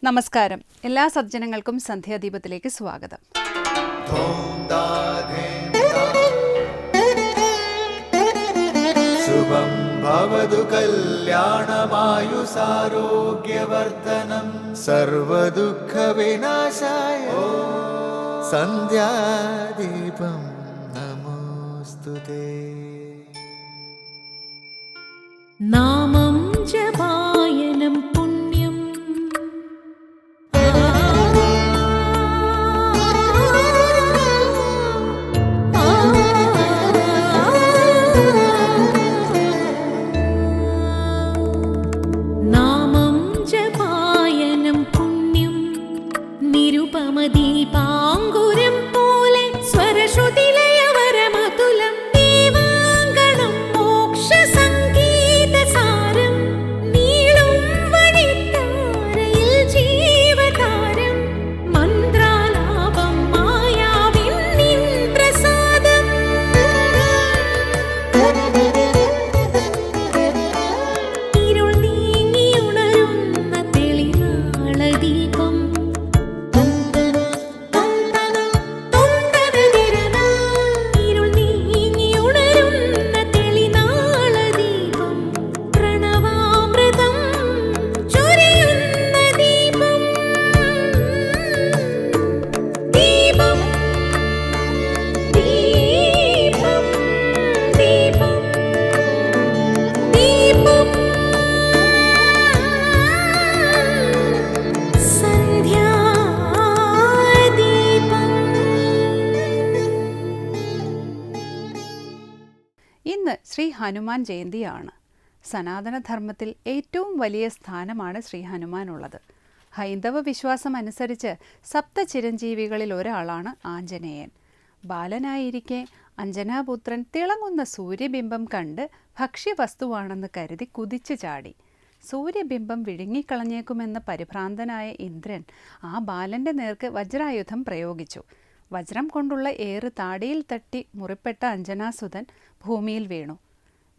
നമസ്കാരം. എല്ലാ സജ്ജനങ്ങൾക്കും സന്ധ്യാദീപത്തിലേക്ക് സ്വാഗതം. ശുഭം ഭവതു കല്യാണമായുസാരോഗ്യവർദ്ധനം സർവദുഃഖ വിനാശായ സന്ധ്യാദീപം നമോസ്തുതേ. നാമം ജപായനം പുണ്യം നാമം ജപായനം പുണ്യം നിരുപമദീപാങ്കുരം പോലെ സ്വരശ്രുതിലയവരമതുലം ദീവാങ്കണം മോക്ഷസംഗീതസാരം നീളും വഴിത്താരയിൽ ജീവതാരം മന്ത്രാലാപം മായാവിൻ നിൻ പ്രസാദം ഇരുൾ നീങ്ങിയുണരുന്ന തെളിനാളദീപം ഇരുൾ നീങ്ങിയുണരുന്ന തെളിനാളദീപം പ്രണവാമൃതം ചൊരിയുന്ന ദീപം ദീപം ദീപം ദീപം ദീപം ഇന്ന് ശ്രീ ഹനുമാൻ ജയന്തിയാണ്. സനാതനധർമ്മത്തിൽ ഏറ്റവും വലിയ സ്ഥാനമാണ് ശ്രീ ഹനുമാനുള്ളത്. ഹൈന്ദവ വിശ്വാസം അനുസരിച്ച് സപ്ത ചിരഞ്ജീവികളിൽ ഒരാളാണ് ആഞ്ജനേയൻ. ബാലനായിരിക്കെ അഞ്ജനാപുത്രൻ തിളങ്ങുന്ന സൂര്യബിംബം കണ്ട് ഭക്ഷ്യവസ്തുവാണെന്ന് കരുതി കുതിച്ചു ചാടി. സൂര്യബിംബം വിഴുങ്ങിക്കളഞ്ഞേക്കുമെന്ന് പരിഭ്രാന്തനായ ഇന്ദ്രൻ ആ ബാലന്റെ നേർക്ക് വജ്രായുധം പ്രയോഗിച്ചു. വജ്രം കൊണ്ടുള്ള ഏറ് താടിയിൽ തട്ടി മുറിപ്പെട്ട അഞ്ജനാസുതൻ ഭൂമിയിൽ വീണു.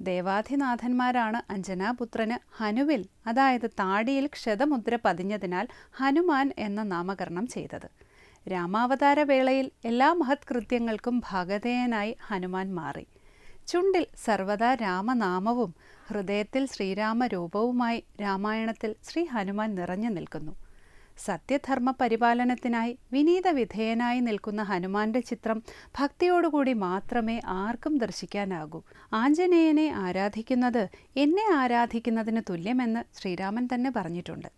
ദേവാധിനാഥന്മാരാണ് അഞ്ജനാപുത്രന് ഹനുവിൽ, അതായത് താടിയിൽ ക്ഷതമുദ്ര പതിഞ്ഞതിനാൽ ഹനുമാൻ എന്ന നാമകരണം ചെയ്തത്. രാമാവതാര വേളയിൽ എല്ലാ മഹത്കൃത്യങ്ങൾക്കും ഭാഗധേയനായി ഹനുമാൻ മാറി. ചുണ്ടിൽ സർവദാ രാമനാമവും ഹൃദയത്തിൽ ശ്രീരാമരൂപവുമായി രാമായണത്തിൽ ശ്രീ ഹനുമാൻ നിറഞ്ഞു നിൽക്കുന്നു. സത്യധർമ്മ പരിപാലനത്തിനായി വിനീത വിധേയനായി നിൽക്കുന്ന ഹനുമാന്റെ ചിത്രം ഭക്തിയോടുകൂടി മാത്രമേ ആർക്കും ദർശിക്കാനാകൂ. ആഞ്ജനേയനെ ആരാധിക്കുന്നത് എന്നെ ആരാധിക്കുന്നതിന് തുല്യമെന്ന് ശ്രീരാമൻ തന്നെ പറഞ്ഞിട്ടുണ്ട്.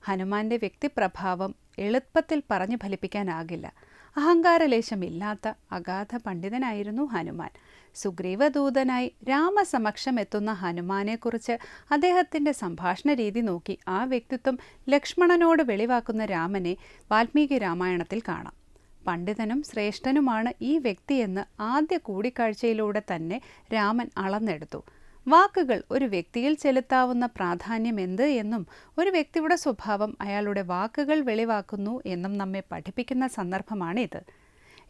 ഹനുമാന്റെ വ്യക്തിപ്രഭാവം എളുപ്പത്തിൽ പറഞ്ഞു ഫലിപ്പിക്കാനാകില്ല. അഹങ്കാരലേശമില്ലാത്ത അഗാധ പണ്ഡിതനായിരുന്നു ഹനുമാൻ. സുഗ്രീവദൂതനായി രാമസമക്ഷം എത്തുന്ന ഹനുമാനെക്കുറിച്ച് അദ്ദേഹത്തിൻ്റെ സംഭാഷണ രീതി നോക്കി ആ വ്യക്തിത്വം ലക്ഷ്മണനോട് വെളിവാക്കുന്ന രാമനെ വാൽമീകി രാമായണത്തിൽ കാണാം. പണ്ഡിതനും ശ്രേഷ്ഠനുമാണ് ഈ വ്യക്തിയെന്ന് ആദ്യ കൂടിക്കാഴ്ചയിലൂടെ തന്നെ രാമൻ അളന്നെടുത്തു. വാക്കുകൾ ഒരു വ്യക്തിയിൽ ചെലുത്താവുന്ന പ്രാധാന്യം എന്ത് എന്നും ഒരു വ്യക്തിയുടെ സ്വഭാവം അയാളുടെ വാക്കുകൾ വെളിവാക്കുന്നു എന്നും നമ്മെ പഠിപ്പിക്കുന്ന സന്ദർഭമാണിത്.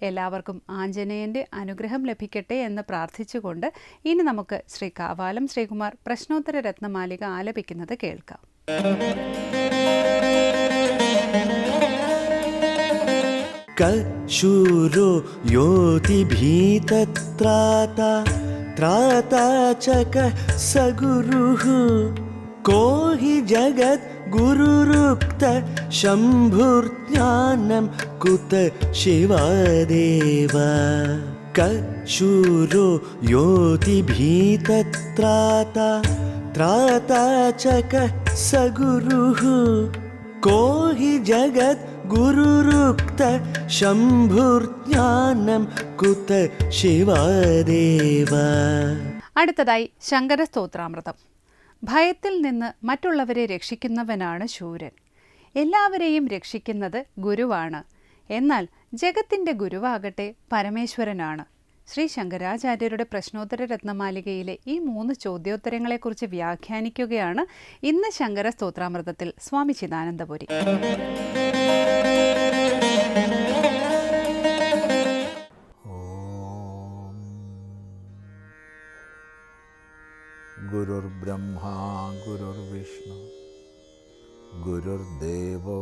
എല്ലാവർക്കും ആഞ്ജനേയൻ്റെ അനുഗ്രഹം ലഭിക്കട്ടെ എന്ന് പ്രാർത്ഥിച്ചുകൊണ്ട് ഇനി നമുക്ക് ശ്രീ കാവാലം ശ്രീകുമാർ പ്രശ്നോത്തര രത്നമാലിക ആലപിക്കുന്നത് കേൾക്കാം. ശൂരോ യോതിഭീതത്രാതാ ത്രാതാ ചക സഗുരുഃ കോ ഹി ജഗത് ഗുരുരുക്ത ശംഭുർജ്ഞാനം കുത ശിവദേവ. ശൂരോ യോതിഭീതത്രാതാ ത്രാതാ ചക സഗുരുഃ കോ ഹി ജഗത് ഗുരുരുക്ത ശംഭുർജ്ഞാനം കുത ശിവദേവ. അടുത്തതായി ശങ്കരസ്തോത്രാമൃതം. ഭയത്തിൽ നിന്ന് മറ്റുള്ളവരെ രക്ഷിക്കുന്നവനാണ് ശൂരൻ. എല്ലാവരെയും രക്ഷിക്കുന്നത് ഗുരുവാണ്. എന്നാൽ ജഗത്തിൻ്റെ ഗുരുവാകട്ടെ പരമേശ്വരനാണ്. ശ്രീ ശങ്കരാചാര്യരുടെ പ്രശ്നോത്തര രത്നമാലികയിലെ ഈ 3 ചോദ്യോത്തരങ്ങളെക്കുറിച്ച് വ്യാഖ്യാനിക്കുകയാണ് ഇന്ന് ശങ്കര സ്തോത്രാമൃതത്തിൽ സ്വാമി ചിദാനന്ദപുരി. ഗുരുർബ്രഹ്മാ ഗുരുർവിഷ്ണു ഗുരുർദേവോ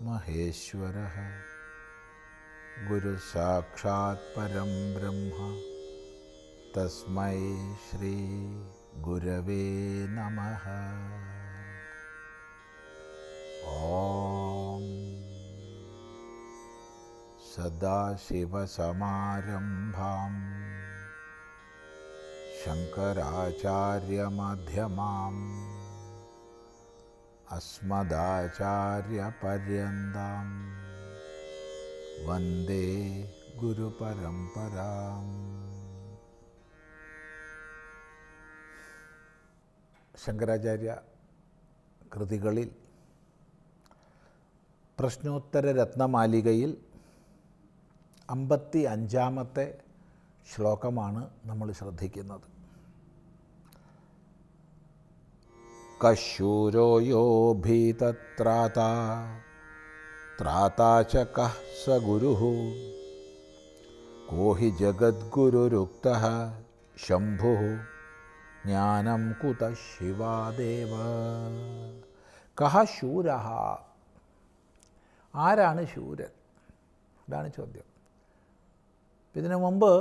മഹേശ്വരഃ ഗുരുസാക്ഷാത് പരം ബ്രഹ്മ തസ്മൈ ശ്രീ ഗുരവേ നമഃ. ഓം സദാശിവസമാരംഭാം ശങ്കരാചാര്യമധ്യമാം അസ്മദാചാര്യപര്യന്താം വന്ദേ ഗുരുപരമ്പരാം. ശങ്കരാചാര്യ കൃതികളിൽ പ്രശ്നോത്തര രത്നമാലികയിൽ 55-ാമത്തെ ശ്ലോകമാണ് നമ്മൾ ശ്രദ്ധിക്കുന്നത്. കശൂരോ യോ ഭീതത്രാതാ ത്രാതാ ച കഃ സ ഗുരുഃ കോ ഹി ജഗദ്ഗുരുരുക്തഃ ശംഭുഃ ജ്ഞാനം കുതഃ ശിവാദേവ. കഃ ശൂരഃ, ആരാണ് ശൂരൻ? ഇതാണ് ചോദ്യം. ഇതിനു മുമ്പ്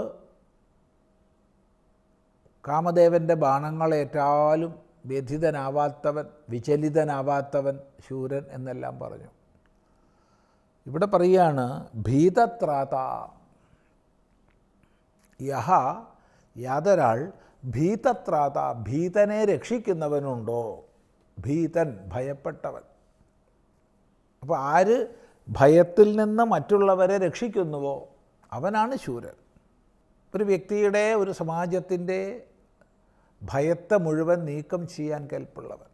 കാമദേവൻ്റെ ബാണങ്ങളേറ്റാലും വ്യഥിതനാവാത്തവൻ, വിചലിതനാവാത്തവൻ ശൂരൻ എന്നെല്ലാം പറഞ്ഞു. ഇവിടെ പറയുകയാണ് ഭീതത്രാത, യഹ യാതൊരാൾ ഭീതത്രാത, ഭീതനെ രക്ഷിക്കുന്നവനുണ്ടോ? ഭീതൻ, ഭയപ്പെട്ടവൻ. അപ്പോൾ ആര് ഭയത്തിൽ നിന്ന് മറ്റുള്ളവരെ രക്ഷിക്കുന്നുവോ അവനാണ് ശൂരൻ. ഒരു വ്യക്തിയുടെ, ഒരു സമാജത്തിൻ്റെ ഭയത്തെ മുഴുവൻ നീക്കം ചെയ്യാൻ കെൽപ്പുള്ളവൻ,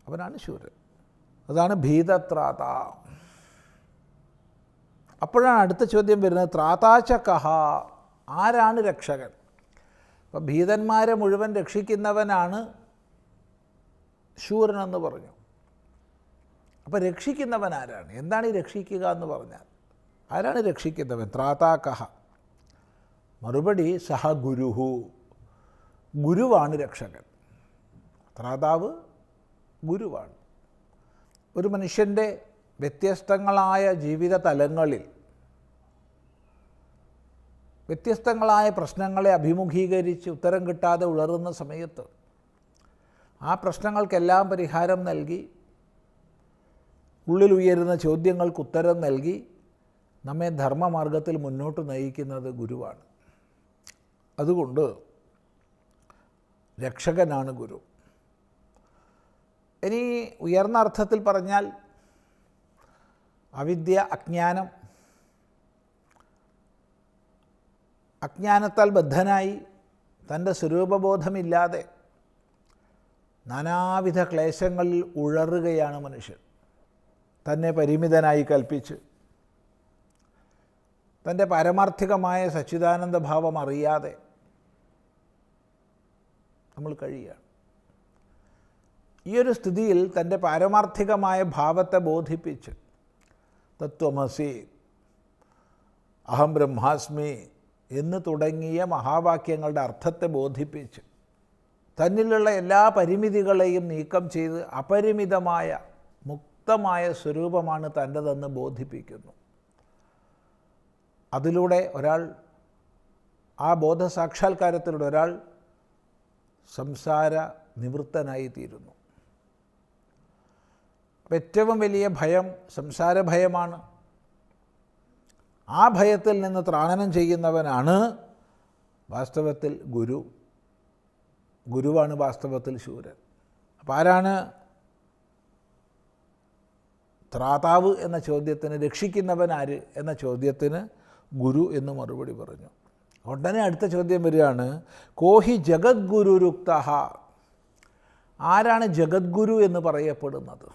അവനാണ് ശൂരൻ. അതാണ് ഭീതത്രാത. അപ്പോഴാണ് അടുത്ത ചോദ്യം വരുന്നത്, ത്രാതാച കഹ, ആരാണ് രക്ഷകൻ? അപ്പം ഭീതന്മാരെ മുഴുവൻ രക്ഷിക്കുന്നവനാണ് ശൂരനെന്ന് പറഞ്ഞു. അപ്പോൾ രക്ഷിക്കുന്നവൻ ആരാണ്? എന്താണ് ഈ രക്ഷിക്കുക എന്ന് പറഞ്ഞാൽ? ആരാണ് രക്ഷിക്കുന്നവൻ? ത്രാതാകഹ. മറുപടി സഹ ഗുരുഹു, ഗുരുവാണ് രക്ഷകൻ. ത്രാതാവ് ഗുരുവാണ്. ഒരു മനുഷ്യൻ്റെ വ്യത്യസ്തങ്ങളായ ജീവിത തലങ്ങളിൽ വ്യത്യസ്തങ്ങളായ പ്രശ്നങ്ങളെ അഭിമുഖീകരിച്ച് ഉത്തരം കിട്ടാതെ ഉളറുന്ന സമയത്ത് ആ പ്രശ്നങ്ങൾക്കെല്ലാം പരിഹാരം നൽകി, ഉള്ളിലുയരുന്ന ചോദ്യങ്ങൾക്ക് ഉത്തരം നൽകി നമ്മെ ധർമ്മമാർഗത്തിൽ മുന്നോട്ട് നയിക്കുന്നത് ഗുരുവാണ്. അതുകൊണ്ട് രക്ഷകനാണ് ഗുരു. ഇനി ഉയർന്ന അർത്ഥത്തിൽ പറഞ്ഞാൽ അവിദ്യ, അജ്ഞാനം, അജ്ഞാനത്താൽ ബദ്ധനായി തൻ്റെ സ്വരൂപബോധമില്ലാതെ നാനാവിധ ക്ലേശങ്ങളിൽ ഉഴറുകയാണ് മനുഷ്യൻ. തന്നെ പരിമിതനായി കൽപ്പിച്ച് തൻ്റെ പാരമാർത്ഥികമായ സച്ചിദാനന്ദ ഭാവം അറിയാതെ നമ്മൾ കഴിയുകയാണ്. ഈ ഒരു സ്ഥിതിയിൽ തൻ്റെ പാരമാർത്ഥികമായ ഭാവത്തെ ബോധിപ്പിച്ച് തത്വമസി, അഹം ബ്രഹ്മാസ്മി എന്ന് തുടങ്ങിയ മഹാവാക്യങ്ങളുടെ അർത്ഥത്തെ ബോധിപ്പിച്ച് തന്നിലുള്ള എല്ലാ പരിമിതികളെയും നീക്കം ചെയ്ത് അപരിമിതമായ മുക്തമായ സ്വരൂപമാണ് തൻ്റെതെന്ന് ബോധിപ്പിക്കുന്നു. അതിലൂടെ ഒരാൾ, ആ ബോധസാക്ഷാത്കാരത്തിലൂടെ ഒരാൾ സംസാര നിവൃത്തനായി തീരുന്നു. ഏറ്റവും വലിയ ഭയം സംസാര ഭയമാണ്. ആ ഭയത്തിൽ നിന്ന് ത്രാണനം ചെയ്യുന്നവനാണ് വാസ്തവത്തിൽ ഗുരു. ഗുരുവാണ് വാസ്തവത്തിൽ ശൂരൻ. അപ്പം ആരാണ് ത്രാതാവ് എന്ന ചോദ്യത്തിന്, രക്ഷിക്കുന്നവൻ ആര് എന്ന ചോദ്യത്തിന് ഗുരു എന്ന് മറുപടി പറഞ്ഞു. ഉടനെ അടുത്ത ചോദ്യം വരികയാണ്, കോഹി ജഗദ്ഗുരുരുക്ത, ആരാണ് ജഗദ്ഗുരു എന്ന് പറയപ്പെടുന്നത്?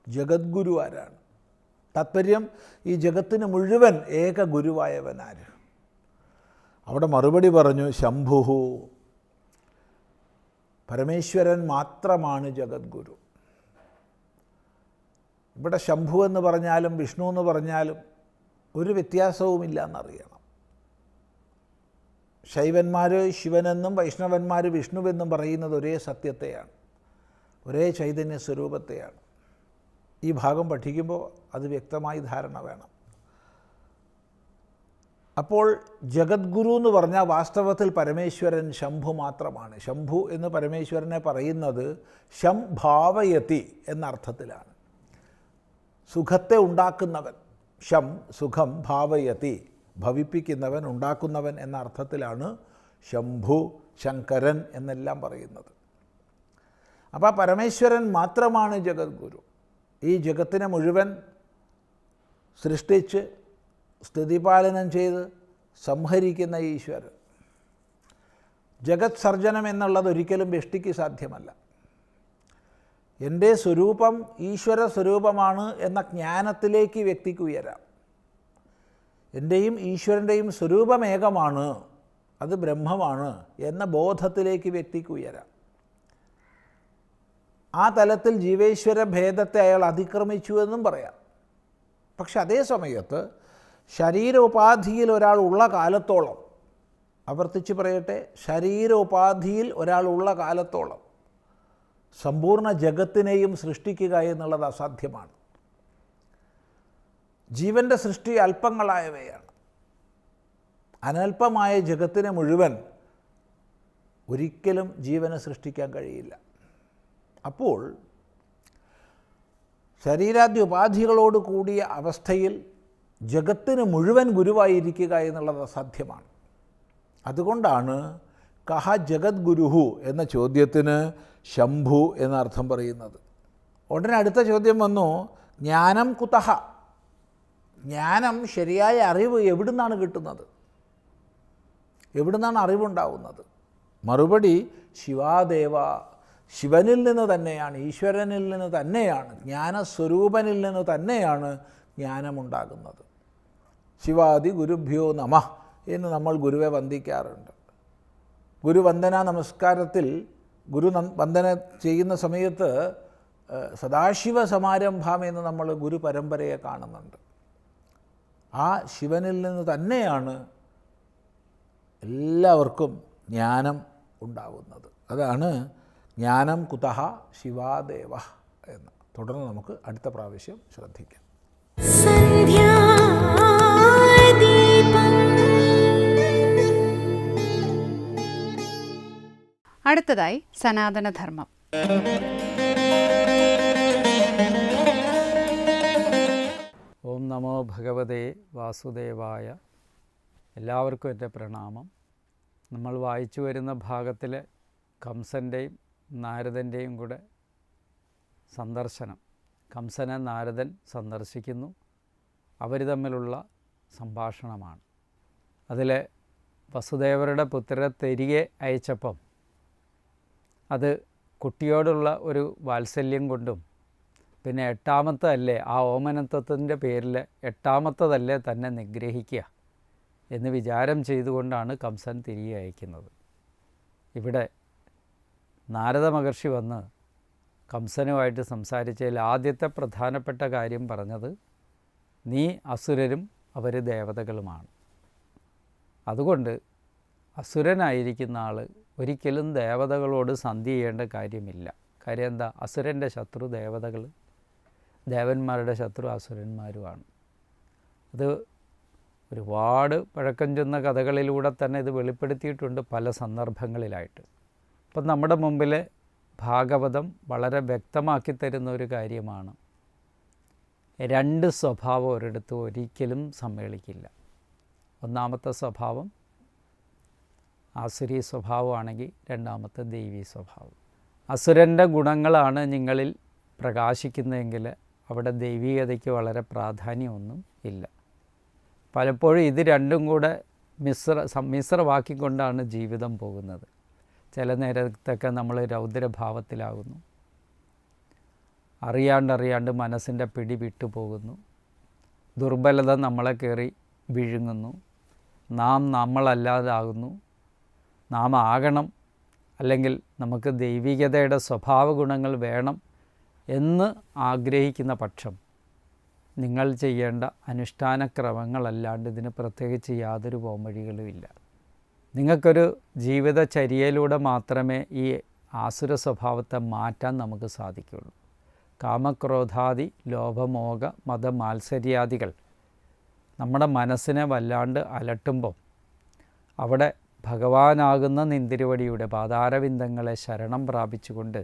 ജഗദ്ഗുരു ആരാണ്? താത്പര്യം ഈ ജഗത്തിന് മുഴുവൻ ഏക ഗുരുവായവൻ ആര്? അവിടെ മറുപടി പറഞ്ഞു, ശംഭുഹു, പരമേശ്വരൻ മാത്രമാണ് ജഗദ്ഗുരു. ഇവിടെ ശംഭു എന്ന് പറഞ്ഞാലും വിഷ്ണു എന്ന് പറഞ്ഞാലും ഒരു വ്യത്യാസവുമില്ല എന്നറിയണം. ശൈവന്മാർ ശിവനെന്നും വൈഷ്ണവന്മാർ വിഷ്ണുവെന്നും പറയുന്നത് ഒരേ സത്യത്തെയാണ്. ഒരേ ചൈതന്യ സ്വരൂപത്തെയാണ്. ഈ ഭാഗം പഠിക്കുമ്പോൾ അത് വ്യക്തമായി ധാരണ വേണം. അപ്പോൾ ജഗദ്ഗുരു എന്ന് പറഞ്ഞാൽ വാസ്തവത്തിൽ പരമേശ്വരൻ ശംഭു മാത്രമാണ്. ശംഭു എന്ന് പരമേശ്വരനെ പറയുന്നത് ശംഭാവയതി എന്നർത്ഥത്തിലാണ്. സുഖത്തെ ഉണ്ടാക്കുന്നവൻ, ശം സുഖം, ഭാവയതി ഭവിപ്പിക്കുന്നവൻ, ഉണ്ടാക്കുന്നവൻ എന്ന അർത്ഥത്തിലാണ് ശംഭു, ശങ്കരൻ എന്നെല്ലാം പറയുന്നത്. അപ്പോൾ പരമേശ്വരൻ മാത്രമാണ് ജഗദ്ഗുരു. ഈ ജഗത്തിനെ മുഴുവൻ സൃഷ്ടിച്ച് സ്ഥിതിപാലനം ചെയ്ത് സംഹരിക്കുന്ന ഈശ്വരൻ. ജഗത് സർജനം എന്നുള്ളത് ഒരിക്കലും വ്യഷ്ടിക്ക് സാധ്യമല്ല. എൻ്റെ സ്വരൂപം ഈശ്വര സ്വരൂപമാണ് എന്ന ജ്ഞാനത്തിലേക്ക് വ്യക്തിക്ക് ഉയരാം. എൻ്റെയും ഈശ്വരൻ്റെയും സ്വരൂപമേകമാണ്, അത് ബ്രഹ്മമാണ് എന്ന ബോധത്തിലേക്ക് വ്യക്തിക്ക് ഉയരാം. ആ തലത്തിൽ ജീവേശ്വര ഭേദത്തെ അയാൾ അതിക്രമിച്ചു എന്നും പറയാം. പക്ഷെ അതേ സമയത്ത് ശരീരോപാധിയിൽ ഒരാൾ ഉള്ള കാലത്തോളം, ആവർത്തിച്ച് പറയട്ടെ, ശരീരോപാധിയിൽ ഒരാൾ ഉള്ള കാലത്തോളം സമ്പൂർണ്ണ ജഗത്തിനെയും സൃഷ്ടിക്കുക എന്നുള്ളത് അസാധ്യമാണ്. ജീവൻ്റെ സൃഷ്ടി അല്പങ്ങളായവയാണ്. അനൽപമായ ജഗത്തിനെ മുഴുവൻ ഒരിക്കലും ജീവന് സൃഷ്ടിക്കാൻ കഴിയില്ല. അപ്പോൾ ശരീരാദ്യ ഉപാധികളോട് കൂടിയ അവസ്ഥയിൽ ജഗത്തിന് മുഴുവൻ ഗുരുവായിരിക്കുക എന്നുള്ളത് അസാധ്യമാണ്. അതുകൊണ്ടാണ് കഹ ജഗദ്ഗുരുഹു എന്ന ചോദ്യത്തിന് ശംഭു എന്നർത്ഥം പറയുന്നത്. ഉടനെ അടുത്ത ചോദ്യം വന്നു, ജ്ഞാനം കുതഹ, ജ്ഞാനം, ശരിയായ അറിവ് എവിടുന്നാണ് കിട്ടുന്നത്, എവിടുന്നാണ് അറിവുണ്ടാവുന്നത്? മറുപടി ശിവാദേവ, ശിവനിൽ നിന്ന് തന്നെയാണ്, ഈശ്വരനിൽ നിന്ന് തന്നെയാണ്, ജ്ഞാനസ്വരൂപനിൽ നിന്ന് തന്നെയാണ് ജ്ഞാനമുണ്ടാകുന്നത്. ശിവാദി ഗുരുഭ്യോ നമഃ എന്ന് നമ്മൾ ഗുരുവെ വന്ദിക്കാറുണ്ട്. ഗുരുവന്ദന നമസ്കാരത്തിൽ വന്ദന ചെയ്യുന്ന സമയത്ത് സദാശിവ സമാരംഭം എന്ന് നമ്മൾ ഗുരു പരമ്പരയെ കാണുന്നുണ്ട്. ആ ശിവനിൽ നിന്ന് തന്നെയാണ് എല്ലാവർക്കും ജ്ഞാനം ഉണ്ടാകുന്നത്. അതാണ് ജ്ഞാനം കുതഹ ശിവാദേവ എന്ന്. തുടർന്ന് നമുക്ക് അടുത്ത പ്രാവശ്യം ശ്രദ്ധിക്കാം. അടുത്തതായി സനാതനധർമ്മം. ഓം നമോ ഭഗവതേ വാസുദേവായ. എല്ലാവർക്കും എൻ്റെ പ്രണാമം. നമ്മൾ വായിച്ചു വരുന്ന ഭാഗത്തിൽ കംസൻ്റെയും നാരദൻ്റെയും കൂടെ സന്ദർശനം. കംസനെ നാരദൻ സന്ദർശിക്കുന്നു. അവർ തമ്മിലുള്ള സംഭാഷണമാണ്. അതിൽ വസുദേവരുടെ പുത്രരെ തിരികെ അയച്ചപ്പം അത് കുട്ടിയോടുള്ള ഒരു വാത്സല്യം കൊണ്ടും, പിന്നെ എട്ടാമത്തല്ലേ, ആ ഓമനത്വത്തിൻ്റെ പേരിൽ എട്ടാമത്തതല്ലേ തന്നെ നിഗ്രഹിക്കുക എന്ന് വിചാരം ചെയ്തുകൊണ്ടാണ് കംസൻ തിരികെ അയക്കുന്നത്. ഇവിടെ നാരദ മഹർഷി വന്ന് കംസനുമായിട്ട് സംസാരിച്ചതിൽ ആദ്യത്തെ പ്രധാനപ്പെട്ട കാര്യം പറഞ്ഞത്, നീ അസുരരും അവർ ദേവതകളുമാണ്. അതുകൊണ്ട് അസുരനായിരിക്കുന്ന ആൾ ഒരിക്കലും ദേവതകളോട് സന്ധി ചെയ്യേണ്ട കാര്യമില്ല. കാര്യം എന്താ? അസുരൻ്റെ ശത്രു ദേവതകൾ, ദേവന്മാരുടെ ശത്രു അസുരന്മാരുമാണ്. അത് ഒരുപാട് പഴക്കം ചെന്ന കഥകളിലൂടെ തന്നെ ഇത് വെളിപ്പെടുത്തിയിട്ടുണ്ട് പല സന്ദർഭങ്ങളിലായിട്ട്. അപ്പം നമ്മുടെ മുമ്പിൽ ഭാഗവതം വളരെ വ്യക്തമാക്കി തരുന്ന ഒരു കാര്യമാണ്, രണ്ട് സ്വഭാവം ഒരിടത്ത് ഒരിക്കലും സമ്മേളിക്കില്ല. ഒന്നാമത്തെ സ്വഭാവം ആസുരി സ്വഭാവമാണെങ്കിൽ രണ്ടാമത്തെ ദൈവീ സ്വഭാവം. അസുരൻ്റെ ഗുണങ്ങളാണ് നിങ്ങളിൽ പ്രകാശിക്കുന്നതെങ്കിൽ അവിടെ ദൈവീകതയ്ക്ക് വളരെ പ്രാധാന്യമൊന്നും ഇല്ല. പലപ്പോഴും ഇത് രണ്ടും കൂടെ മിശ്രമാക്കിക്കൊണ്ടാണ് ജീവിതം പോകുന്നത്. ചില നേരത്തൊക്കെ നമ്മൾ രൗദ്രഭാവത്തിലാകുന്നു, അറിയാണ്ട് മനസ്സിൻ്റെ പിടി വിട്ടുപോകുന്നു, ദുർബലത നമ്മളെ കയറി വിഴുങ്ങുന്നു, നമ്മളല്ലാതാകുന്നു, നാം ആകണം, അല്ലെങ്കിൽ നമുക്ക് ദൈവികതയുടെ സ്വഭാവ ഗുണങ്ങൾ വേണം എന്ന് ആഗ്രഹിക്കുന്ന പക്ഷം നിങ്ങൾ ചെയ്യേണ്ട അനുഷ്ഠാനക്രമങ്ങളല്ലാണ്ട് ഇതിന് പ്രത്യേകിച്ച് യാതൊരു പോംവഴികളുമില്ല. നിങ്ങൾക്കൊരു ജീവിതചര്യയിലൂടെ മാത്രമേ ഈ ആസുര സ്വഭാവത്തെ മാറ്റാൻ നമുക്ക് സാധിക്കുകയുള്ളൂ. കാമക്രോധാദി ലോഭമോഹ മതമാത്സര്യാദികൾ നമ്മുടെ മനസ്സിനെ വല്ലാണ്ട് അലട്ടുമ്പോൾ അവിടെ ഭഗവാനാകുന്ന നിന്തിരുവടിയുടെ പാതാരവിന്ദങ്ങളെ ശരണം പ്രാപിച്ചുകൊണ്ട്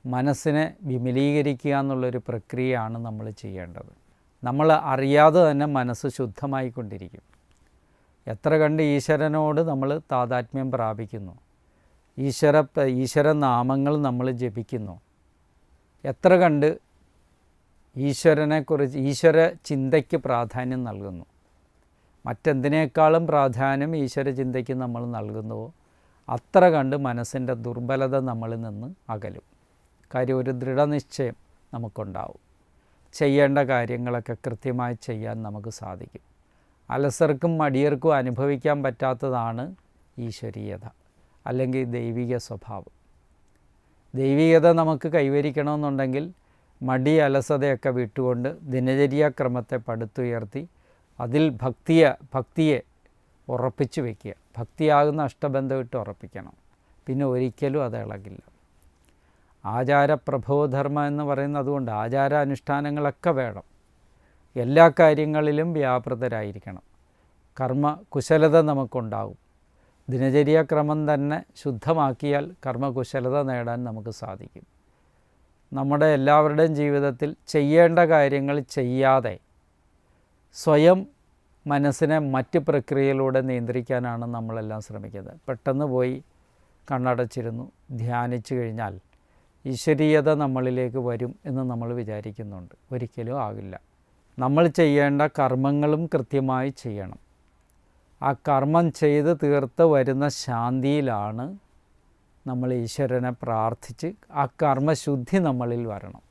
മനസ്സിനെ വിമലീകരിക്കുക എന്നുള്ളൊരു പ്രക്രിയയാണ് നമ്മൾ ചെയ്യേണ്ടത്. നമ്മൾ അറിയാതെ തന്നെ മനസ്സ് ശുദ്ധമായിക്കൊണ്ടിരിക്കും. എത്ര കണ്ട് ഈശ്വരനോട് നമ്മൾ താതാത്മ്യം പ്രാപിക്കുന്നു, ഈശ്വരനാമങ്ങൾ നമ്മൾ ജപിക്കുന്നു, എത്ര കണ്ട് ഈശ്വരനെക്കുറിച്ച് ഈശ്വര ചിന്തയ്ക്ക് പ്രാധാന്യം നൽകുന്നു, മറ്റെന്തിനേക്കാളും പ്രാധാന്യം ഈശ്വര ചിന്തയ്ക്ക് നമ്മൾ നൽകുന്നുവോ അത്ര കണ്ട് മനസ്സിൻ്റെ ദുർബലത നമ്മളിൽ നിന്ന് അകലും. കാര്യം ഒരു ദൃഢനിശ്ചയം നമുക്കുണ്ടാവും. ചെയ്യേണ്ട കാര്യങ്ങളൊക്കെ കൃത്യമായി ചെയ്യാൻ നമുക്ക് സാധിക്കും. അലസർക്കും മടിയർക്കും അനുഭവിക്കാൻ പറ്റാത്തതാണ് ഈശ്വരീയത അല്ലെങ്കിൽ ദൈവിക സ്വഭാവം. ദൈവികത നമുക്ക് കൈവരിക്കണമെന്നുണ്ടെങ്കിൽ മടി അലസതയൊക്കെ വിട്ടുകൊണ്ട് ദിനചര്യാക്രമത്തെ പടുത്തുയർത്തി അതിൽ ഭക്തിയെ ഉറപ്പിച്ചു വയ്ക്കുക. ഭക്തിയാകുന്ന അഷ്ടബന്ധം ഇട്ട് ഉറപ്പിക്കണം. പിന്നെ ഒരിക്കലും അത് ഇളകില്ല. ആചാരപ്രഭോധർമ്മ എന്ന് പറയുന്നത് അതുകൊണ്ട് ആചാരാനുഷ്ഠാനങ്ങളൊക്കെ വേണം. എല്ലാ കാര്യങ്ങളിലും വ്യാപൃതരായിരിക്കണം. കർമ്മകുശലത നമുക്കുണ്ടാകും. ദിനചര്യാക്രമം തന്നെ ശുദ്ധമാക്കിയാൽ കർമ്മകുശലത നേടാൻ നമുക്ക് സാധിക്കും. നമ്മുടെ എല്ലാവരുടെയും ജീവിതത്തിൽ ചെയ്യേണ്ട കാര്യങ്ങൾ ചെയ്യാതെ സ്വയം മനസ്സിനെ മറ്റ് പ്രക്രിയയിലൂടെ നിയന്ത്രിക്കാനാണ് നമ്മളെല്ലാം ശ്രമിക്കുന്നത്. പെട്ടെന്ന് പോയി കണ്ണടച്ചിരുന്നു ധ്യാനിച്ചു കഴിഞ്ഞാൽ ഈശ്വരീയത നമ്മളിലേക്ക് വരും എന്ന് നമ്മൾ വിചാരിക്കുന്നുണ്ട്. ഒരിക്കലും ആകില്ല. നമ്മൾ ചെയ്യേണ്ട കർമ്മങ്ങളും കൃത്യമായി ചെയ്യണം. ആ കർമ്മം ചെയ്ത് തീർത്ത് വരുന്ന ശാന്തിയിലാണ് നമ്മൾ ഈശ്വരനെ പ്രാർത്ഥിച്ച് ആ കർമ്മശുദ്ധി നമ്മളിൽ വരണം.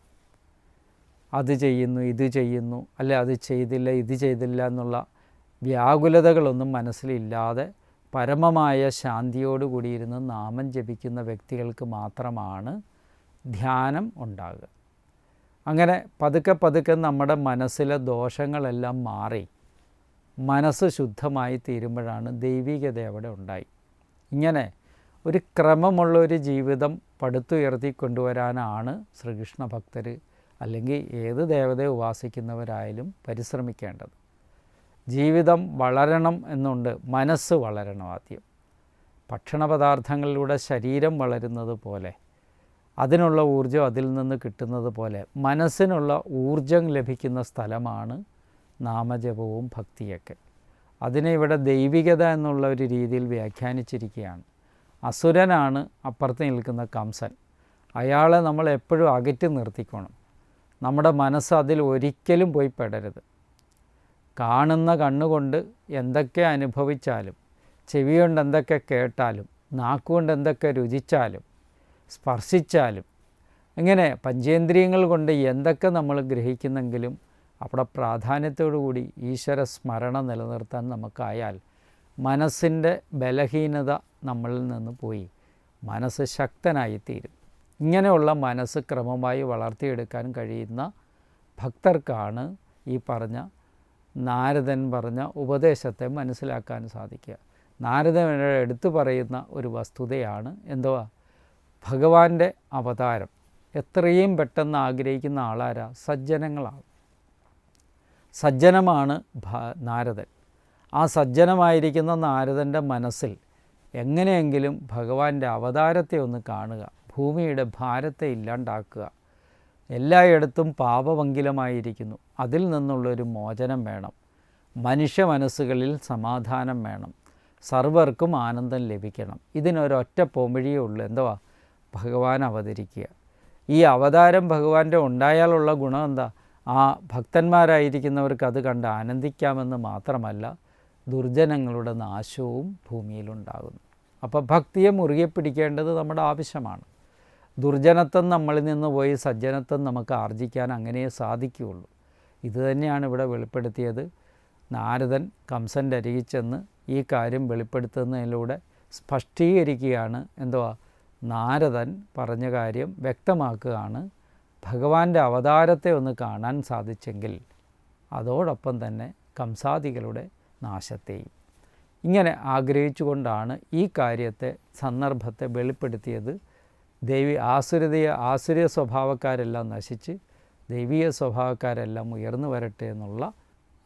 അത് ചെയ്യുന്നു ഇത് ചെയ്യുന്നു അല്ലെ അത് ചെയ്തില്ല ഇത് ചെയ്തില്ല എന്നുള്ള വ്യാകുലതകളൊന്നും മനസ്സിലില്ലാതെ പരമമായ ശാന്തിയോടുകൂടിയിരുന്ന് നാമം ജപിക്കുന്ന വ്യക്തികൾക്ക് മാത്രമാണ് ധ്യാനം ഉണ്ടാകുക. അങ്ങനെ പതുക്കെ പതുക്കെ നമ്മുടെ മനസ്സിലെ ദോഷങ്ങളെല്ലാം മാറി മനസ്സ് ശുദ്ധമായി തീരുമ്പോഴാണ് ദൈവികത അവിടെ ഉണ്ടായി. ഇങ്ങനെ ഒരു ക്രമമുള്ളൊരു ജീവിതം പടുത്തുയർത്തി കൊണ്ടുവരാനാണ് ശ്രീകൃഷ്ണ ഭക്തർ അല്ലെങ്കിൽ ഏത് ദേവതയെ ഉപാസിക്കുന്നവരായാലും പരിശ്രമിക്കേണ്ടത്. ജീവിതം വളരണം എന്നുണ്ട്, മനസ്സ് വളരണം ആദ്യം. ഭക്ഷണപദാർത്ഥങ്ങളിലൂടെ ശരീരം വളരുന്നത് പോലെ അതിനുള്ള ഊർജ്ജം അതിൽ നിന്ന് കിട്ടുന്നത് പോലെ മനസ്സിനുള്ള ഊർജം ലഭിക്കുന്ന സ്ഥലമാണ് നാമജപവും ഭക്തിയൊക്കെ. അതിനെ ഇവിടെ ദൈവികത എന്നുള്ള ഒരു രീതിയിൽ വ്യാഖ്യാനിച്ചിരിക്കുകയാണ്. അസുരനാണ് അപ്പുറത്ത് നിൽക്കുന്ന കംസൻ. അയാളെ നമ്മൾ എപ്പോഴും അകറ്റി നിർത്തിക്കണം. നമ്മുടെ മനസ്സ് അതിൽ ഒരിക്കലും പോയി പെടരുത്. കാണുന്ന കണ്ണുകൊണ്ട് എന്തൊക്കെ അനുഭവിച്ചാലും, ചെവി കൊണ്ട് എന്തൊക്കെ കേട്ടാലും, നാക്കുകൊണ്ട് എന്തൊക്കെ രുചിച്ചാലും സ്പർശിച്ചാലും, ഇങ്ങനെ പഞ്ചേന്ദ്രിയങ്ങൾ കൊണ്ട് എന്തൊക്കെ നമ്മൾ ഗ്രഹിക്കുന്നെങ്കിലും അവിടെ പ്രാധാന്യത്തോടുകൂടി ഈശ്വര സ്മരണ നിലനിർത്താൻ നമുക്കായാൽ മനസ്സിൻ്റെ ബലഹീനത നമ്മളിൽ നിന്ന് പോയി മനസ്സ് ശക്തനായിത്തീരും. ഇങ്ങനെയുള്ള മനസ്സ് ക്രമമായി വളർത്തിയെടുക്കാൻ കഴിയുന്ന ഭക്തർക്കാണ് ഈ പറഞ്ഞ നാരദൻ പറഞ്ഞ ഉപദേശത്തെ മനസ്സിലാക്കാൻ സാധിക്കുക. നാരദൻ എടുത്തു പറയുന്ന ഒരു വസ്തുതയാണ് എന്തുവാ? ഭഗവാന്റെ അവതാരം എത്രയും പെട്ടെന്ന് ആഗ്രഹിക്കുന്ന ആളാരാ? സജ്ജനങ്ങളാണ്. സജ്ജനമാണ് നാരദൻ. ആ സജ്ജനമായിരിക്കുന്ന നാരദൻ്റെ മനസ്സിൽ എങ്ങനെയെങ്കിലും ഭഗവാന്റെ അവതാരത്തെ ഒന്ന് കാണുക, ഭൂമിയുടെ ഭാരത്തെ ഇല്ലാണ്ടാക്കുക. എല്ലായിടത്തും പാപമംഗലമായിരിക്കുന്നു, അതിൽ നിന്നുള്ളൊരു മോചനം വേണം. മനുഷ്യ മനസ്സുകളിൽ സമാധാനം വേണം, സർവർക്കും ആനന്ദം ലഭിക്കണം. ഇതിനൊരൊറ്റ പോംവഴിയേ ഉള്ളൂ. എന്തുവാ? ഭഗവാൻ അവതരിക്കുക. ഈ അവതാരം ഭഗവാന്റെ ഉണ്ടായാലുള്ള ഗുണം എന്താ? ആ ഭക്തന്മാരായിരിക്കുന്നവർക്ക് അത് കണ്ട് ആനന്ദിക്കാമെന്ന് മാത്രമല്ല, ദുർജനങ്ങളുടെ നാശവും ഭൂമിയിലുണ്ടാകുന്നു. അപ്പോൾ ഭക്തിയെ മുറുകെ പിടിക്കേണ്ടത് നമ്മുടെ ആവശ്യമാണ്. ദുർജനത്വം നമ്മളിൽ നിന്ന് പോയി സജ്ജനത്വം നമുക്ക് ആർജിക്കാൻ അങ്ങനെ സാധിക്കുകയുള്ളൂ. ഇതുതന്നെയാണ് ഇവിടെ വെളിപ്പെടുത്തിയത്. നാരദൻ കംസൻ്റെ അരികിൽ ചെന്ന് ഈ കാര്യം വെളിപ്പെടുത്തുന്നതിലൂടെ സ്പഷ്ടീകരിക്കുകയാണ്. എന്തുവാ? നാരദൻ പറഞ്ഞ കാര്യം വ്യക്തമാക്കുകയാണ്. ഭഗവാന്റെ അവതാരത്തെ ഒന്ന് കാണാൻ സാധിച്ചെങ്കിൽ അതോടൊപ്പം തന്നെ കംസാദികളുടെ നാശത്തെയും. ഇങ്ങനെ ആഗ്രഹിച്ചുകൊണ്ടാണ് ഈ കാര്യത്തെ, സന്ദർഭത്തെ വെളിപ്പെടുത്തിയത് ആസുരീയ സ്വഭാവക്കാരെല്ലാം നശിച്ച് ദൈവീയ സ്വഭാവക്കാരെല്ലാം ഉയർന്നു വരട്ടെ എന്നുള്ള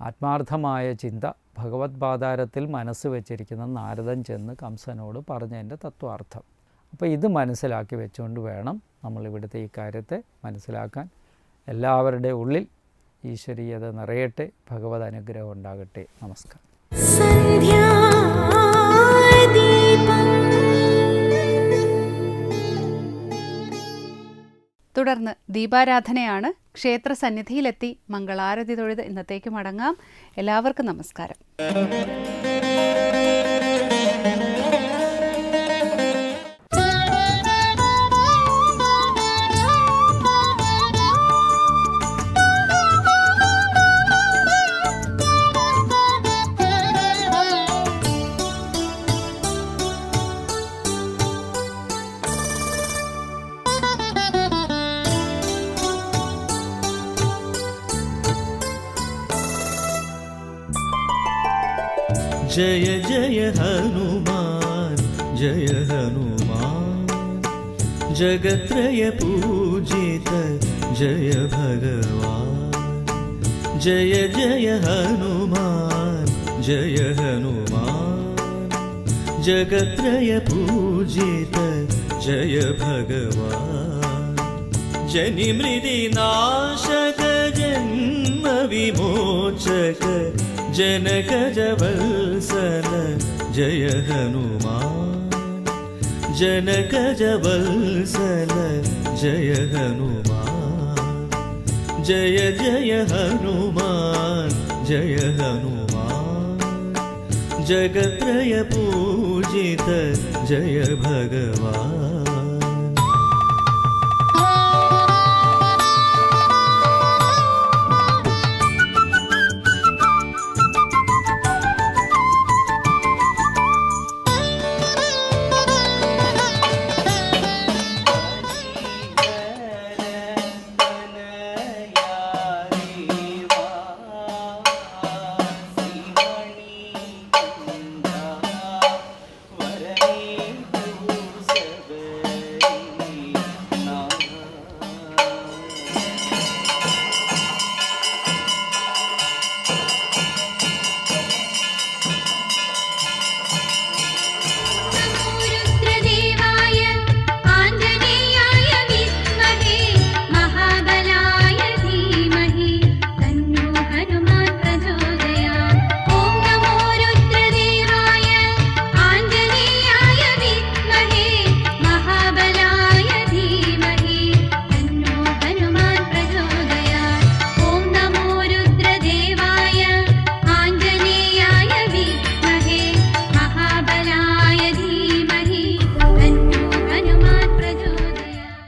ആത്മാർത്ഥമായ ചിന്ത ഭഗവത് പാതാരത്തിൽ മനസ്സ് വച്ചിരിക്കുന്ന നാരദൻ ചെന്ന് കംസനോട് പറഞ്ഞതിൻ്റെ തത്വാർത്ഥം. അപ്പോൾ ഇത് മനസ്സിലാക്കി വെച്ചുകൊണ്ട് വേണം നമ്മളിവിടുത്തെ ഈ കാര്യത്തെ മനസ്സിലാക്കാൻ. എല്ലാവരുടെ ഉള്ളിൽ ഈശ്വരീയത നിറയട്ടെ, ഭഗവത് അനുഗ്രഹം ഉണ്ടാകട്ടെ. നമസ്കാരം. തുടർന്ന് ദീപാരാധനയാണ്. ക്ഷേത്ര സന്നിധിയിലെത്തി മംഗളാരതി തൊഴുത് ഇന്നത്തേക്ക് മടങ്ങാം. എല്ലാവർക്കും നമസ്കാരം. जय जय हनुमान जय हनुमान, जगत्रय पूजित जय भगवान. जय जय हनुमान जय हनुमान, जगत्रय पूजित जय भगवान. जनि मृदि नाशक जन्म विमोचक, जनक जवल्सन जय हनुमान. जनक जवल्सन जय हनुमान. जय जय हनुमान जय हनुमान, जगत्रय पूजित जय भगवान.